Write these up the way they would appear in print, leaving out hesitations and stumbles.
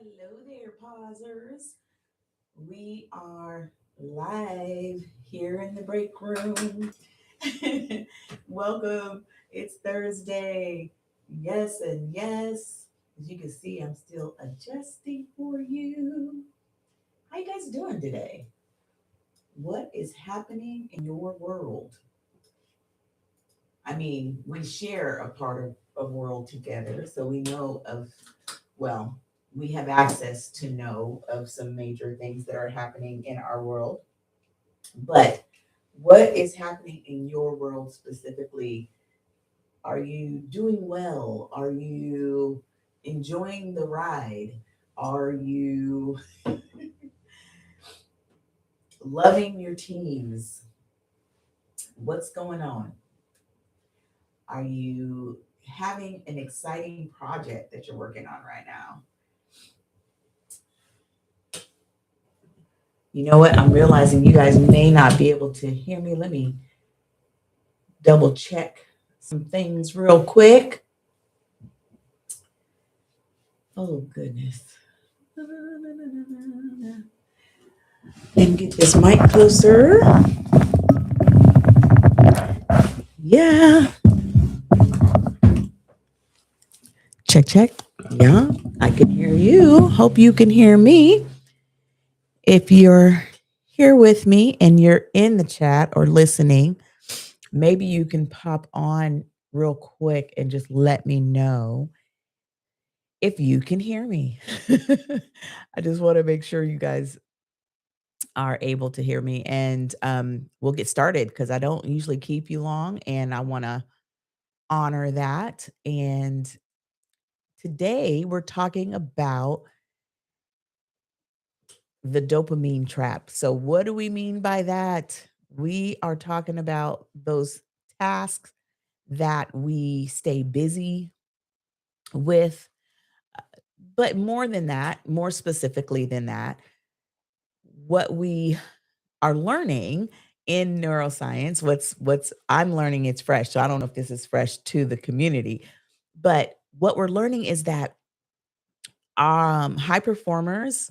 Hello there, pausers. We are live here in the break room. Welcome. It's Thursday. Yes, and yes. As you can see, I'm still adjusting for you. How you guys doing today? What is happening in your world? I mean, we share a part of a world together, so we know of, well, we have access to know of some major things that are happening in our world. But what is happening in your world specifically? Are you doing well? Are you enjoying the ride? Are you loving your teams? What's going on? Are you having an exciting project that you're working on right now? You know what? I'm realizing you guys may not be able to hear me. Let me double check some things real quick. Oh, goodness. And get this mic closer. Yeah. Check, check. Yeah, I can hear you. Hope you can hear me. If you're here with me and you're in the chat or listening, maybe you can pop on real quick and just let me know if you can hear me. I just want to make sure you guys are able to hear me, and we'll get started because I don't usually keep you long and I want to honor that. And today we're talking about the dopamine trap. So, what do we mean by that? We are talking about those tasks that we stay busy with, but more than that, more specifically than that, what we are learning in neuroscience, what's I'm learning, it's fresh. So I don't know if this is fresh to the community, but what we're learning is that high performers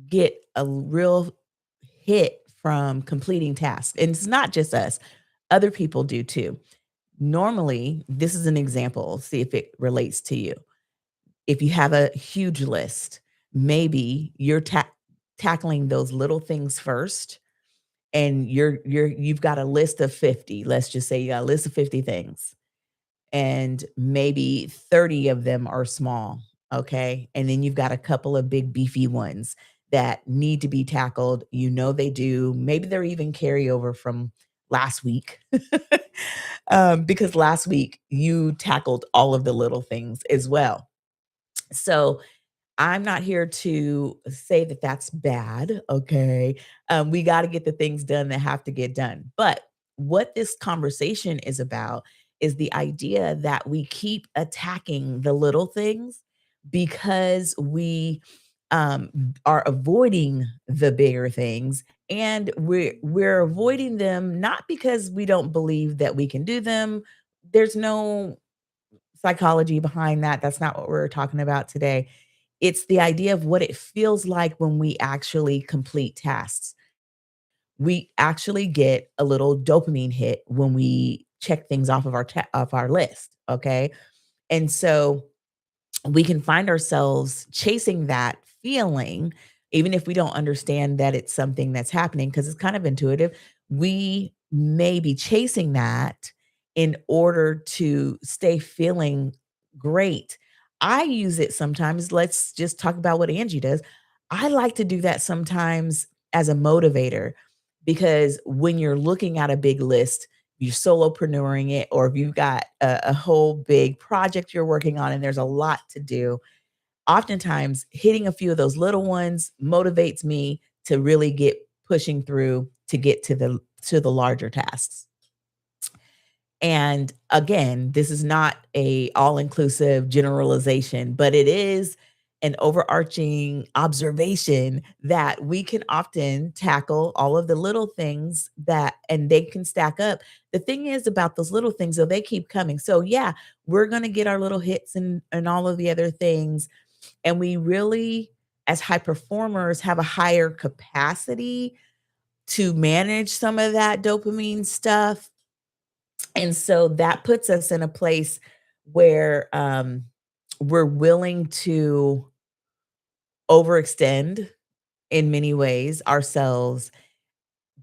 get a real hit from completing tasks. And it's not just us, other people do too. Normally, this is an example, see if it relates to you. If you have a huge list, maybe you're tackling those little things first, and you've got a list of 50. Let's just say you got a list of 50 things, and maybe 30 of them are small, okay? And then you've got a couple of big beefy ones that need to be tackled. You know they do. Maybe they're even carryover from last week. Because last week you tackled all of the little things as well. So I'm not here to say that that's bad, okay? We got to get the things done that have to get done. But what this conversation is about is the idea that we keep attacking the little things because we are avoiding the bigger things, and we're avoiding them not because we don't believe that we can do them. There's no psychology behind that. That's not what we're talking about today. It's the idea of what it feels like when we actually complete tasks. We actually get a little dopamine hit when we check things off of off our list, okay? And so we can find ourselves chasing that feeling even if we don't understand that it's something that's happening because it's kind of intuitive. We may be chasing that in order to stay feeling great. I use it sometimes. Let's just talk about what Angie does. I like to do that sometimes as a motivator because when you're looking at a big list, you're solopreneuring it, or if you've got a whole big project you're working on and there's a lot to do, oftentimes hitting a few of those little ones motivates me to really get pushing through to get to the larger tasks. And again, this is not a all-inclusive generalization, but it is an overarching observation that we can often tackle all of the little things that and they can stack up. The thing is about those little things, though, they keep coming. So yeah, we're going to get our little hits and all of the other things. And we really, as high performers, have a higher capacity to manage some of that dopamine stuff. And so that puts us in a place where we're willing to overextend in many ways ourselves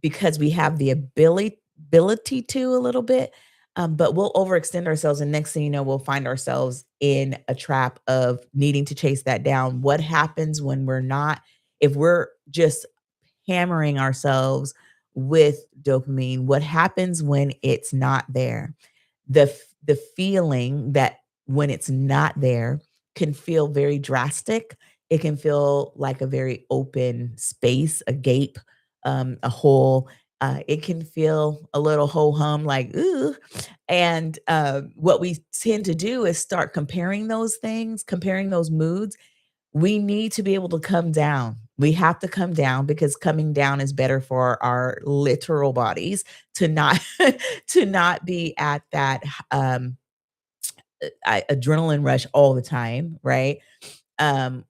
because we have the ability to a little bit, but we'll overextend ourselves, and next thing you know, we'll find ourselves in a trap of needing to chase that down. What happens when we're not if we're just hammering ourselves with dopamine, what happens when it's not there? The feeling that when it's not there can feel very drastic. It can feel like a very open space, a gape, a hole. It can feel a little ho hum, like ooh. And what we tend to do is start comparing those things, comparing those moods. We need to be able to come down. We have to come down because coming down is better for our literal bodies to not to not be at that um adrenaline rush all the time, right? Um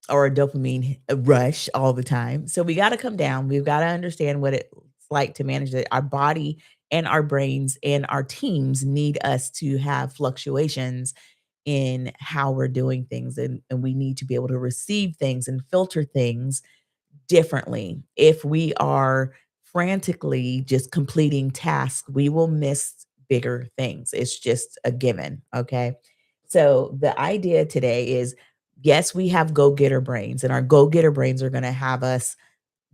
or a dopamine rush all the time. So we got to come down. We've got to understand what it's like to manage it. Our body and our brains and our teams need us to have fluctuations in how we're doing things, and we need to be able to receive things and filter things differently. If we are frantically just completing tasks, we will miss bigger things. It's just a given, okay? So the idea today is yes, we have go-getter brains, and our go-getter brains are going to have us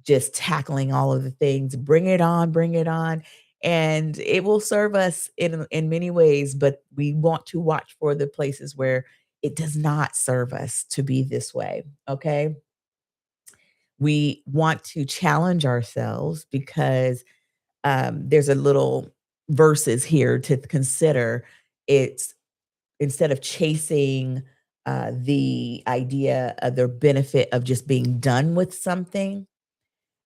just tackling all of the things, bring it on, and it will serve us in many ways, but we want to watch for the places where it does not serve us to be this way, okay? We want to challenge ourselves because there's a little verses here to consider. It's instead of chasing the idea of the benefit of just being done with something,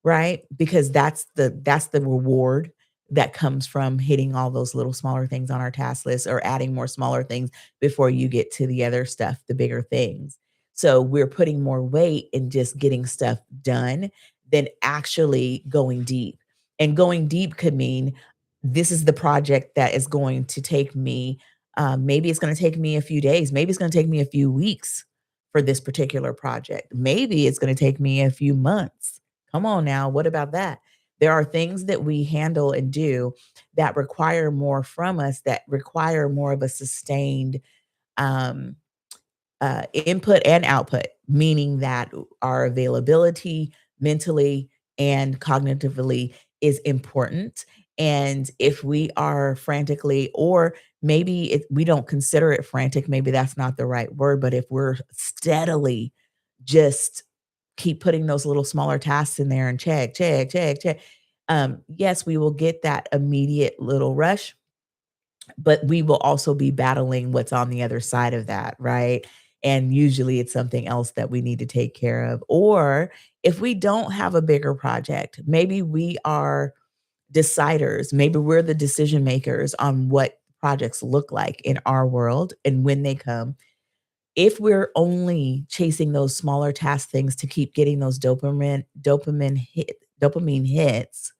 right? Because that's the reward that comes from hitting all those little smaller things on our task list or adding more smaller things before you get to the other stuff, the bigger things. So we're putting more weight in just getting stuff done than actually going deep. And going deep could mean this is the project that is going to take me maybe it's going to take me a few days, maybe it's going to take me a few weeks for this particular project. Maybe it's going to take me a few months. Come on now, what about that? There are things that we handle and do that require more from us, that require more of a sustained um, input and output, meaning that our availability mentally and cognitively is important. And if we are frantically, or maybe we don't consider it frantic, maybe that's not the right word, but if we're steadily just keep putting those little smaller tasks in there and check, check, check, check. Yes, we will get that immediate little rush, but we will also be battling what's on the other side of that, right? And usually it's something else that we need to take care of. Or if we don't have a bigger project, maybe we are deciders, maybe we're the decision makers on what projects look like in our world and when they come. If we're only chasing those smaller task things to keep getting those dopamine hits,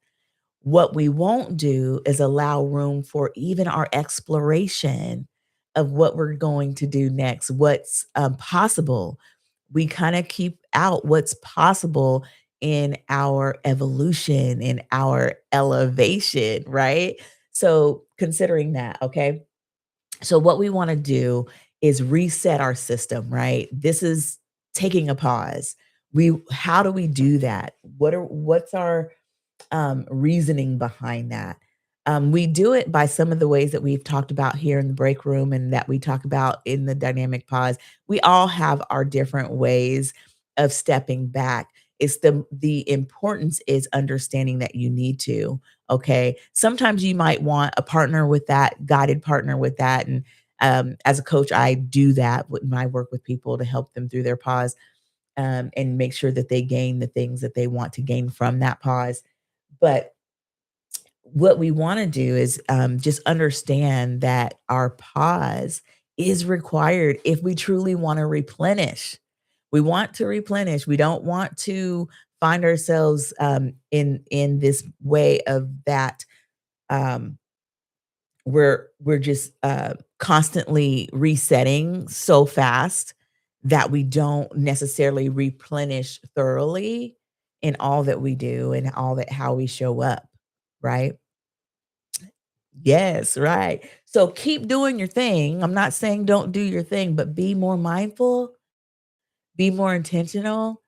what we won't do is allow room for even our exploration of what we're going to do next, what's possible. We kind of keep out what's possible in our evolution, in our elevation, right? So, considering that, okay? So, what we want to do is reset our system, right? This is taking a pause. How do we do that? What's our reasoning behind that? We do it by some of the ways that we've talked about here in the break room and that we talk about in the dynamic pause. We all have our different ways of stepping back. It's the importance is understanding that you need to. Okay. Sometimes you might want a partner with that, guided partner with that. And as a coach, I do that when I work with people to help them through their pause and make sure that they gain the things that they want to gain from that pause. But what we want to do is just understand that our pause is required if we truly want to replenish. We want to replenish. We don't want to find ourselves in this way of that um, we're just constantly resetting so fast that we don't necessarily replenish thoroughly in all that we do and all that how we show up, right? Yes, right. So keep doing your thing. I'm not saying don't do your thing, but be more mindful, be more intentional,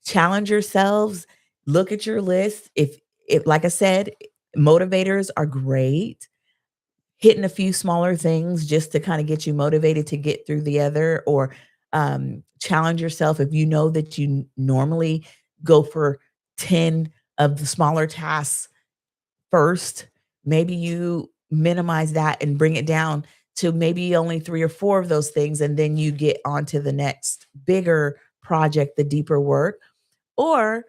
challenge yourselves, look at your list. If like I said, motivators are great. Hitting a few smaller things just to kinda get you motivated to get through the other or, challenge yourself if you know that you normally go for 10 of the smaller tasks first, maybe you minimize that and bring it down to maybe only 3 or 4 of those things, and then you get onto the next bigger project, the deeper work. Or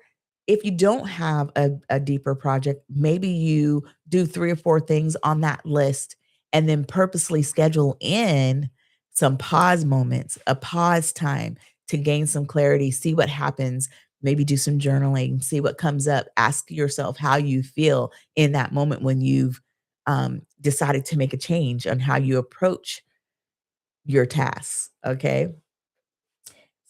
if you don't have a deeper project, maybe you do 3 or 4 things on that list and then purposely schedule in some pause moments, a pause time to gain some clarity, see what happens, maybe do some journaling, see what comes up, ask yourself how you feel in that moment when you've, decided to make a change on how you approach your tasks, okay?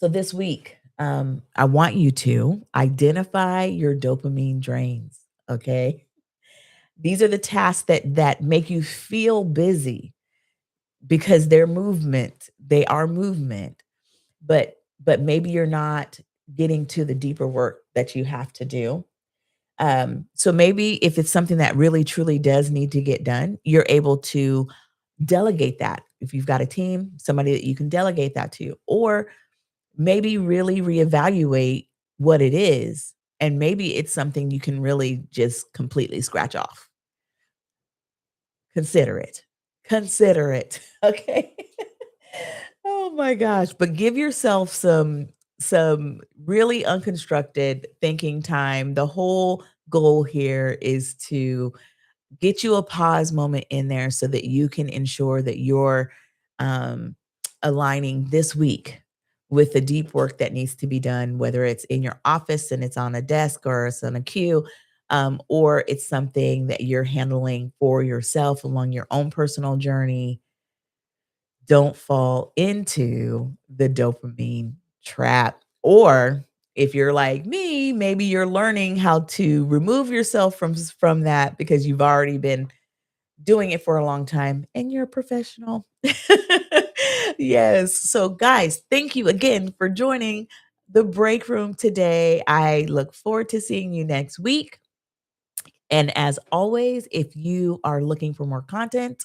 So this week, I want you to identify your dopamine drains. Okay. These are the tasks that make you feel busy because they're movement. They are movement, but maybe you're not getting to the deeper work that you have to do. So maybe if it's something that really truly does need to get done, you're able to delegate that. If you've got a team, somebody that you can delegate that to, or maybe really reevaluate what it is, and maybe it's something you can really just completely scratch off. Consider it. Consider it, okay? Oh my gosh, but give yourself some really unconstructed thinking time. The whole goal here is to get you a pause moment in there so that you can ensure that you're um, aligning this week with the deep work that needs to be done, whether it's in your office and it's on a desk or it's on a queue, or it's something that you're handling for yourself along your own personal journey. Don't fall into the dopamine trap. Or if you're like me, maybe you're learning how to remove yourself from that because you've already been doing it for a long time and you're a professional. Yes. So guys, thank you again for joining the break room today. I look forward to seeing you next week. And as always, if you are looking for more content,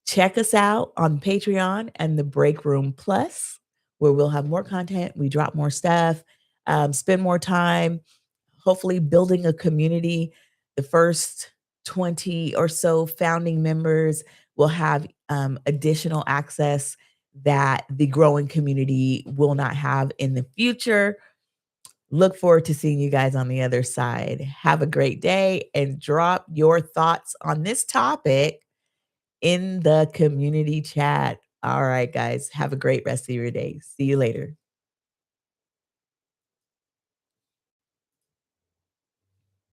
check us out on Patreon and the Break Room Plus, where we'll have more content. We drop more stuff, spend more time, hopefully building a community. The first 20 or so founding members will have additional access that the growing community will not have in the future. Look forward to seeing you guys on the other side. Have a great day and drop your thoughts on this topic in the community chat. All right, guys, have a great rest of your day. See you later.